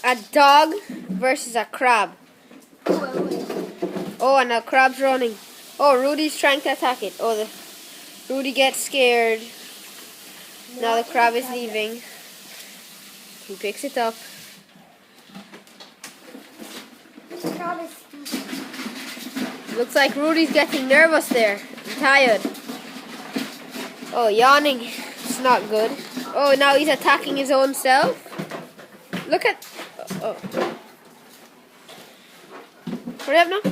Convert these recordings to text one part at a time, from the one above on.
A dog versus a crab. Oh, and the crab's running. Oh, Rudy's trying to attack it. Oh, Rudy gets scared. Now the crab is leaving. He picks it up. Looks like Rudy's getting nervous there. I'm tired. Oh, yawning. It's not good. Oh, now he's attacking his own self. Look at... Oh. Hurry up now.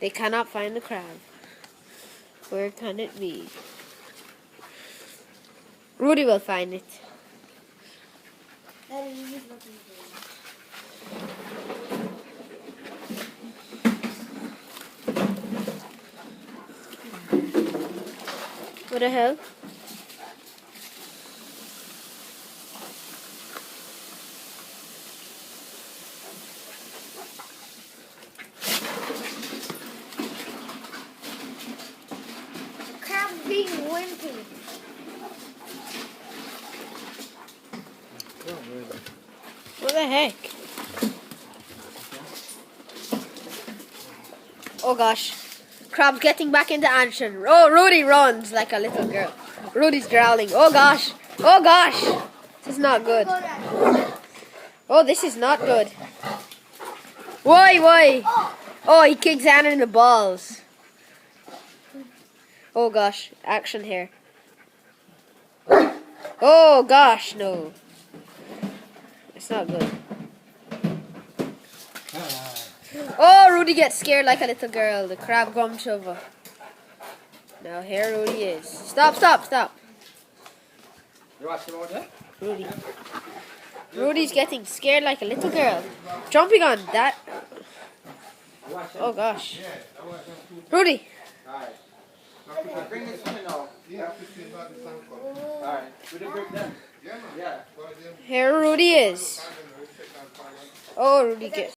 They cannot find the crab. Where can it be? Rudy will find it. What the hell? The crab's being wimpy. What the heck? Oh gosh. Crab's getting back into action. Oh, Rudy runs like a little girl. Rudy's growling. Oh gosh. Oh gosh. This is not good. Oh, this is not good. Why? Oh, he kicks Anna in the balls. Oh gosh. Action here. Oh gosh, no. It's not good. Oh, Rudy gets scared like a little girl. The crab gums over. Now here Rudy is. Stop. You watching over there? Rudy. Rudy's getting scared like a little girl. Jumping on that. Oh gosh. Rudy. Alright. Bring this one now. Alright. We did break them. Yeah. Here Rudy is. Oh, Rudy gets.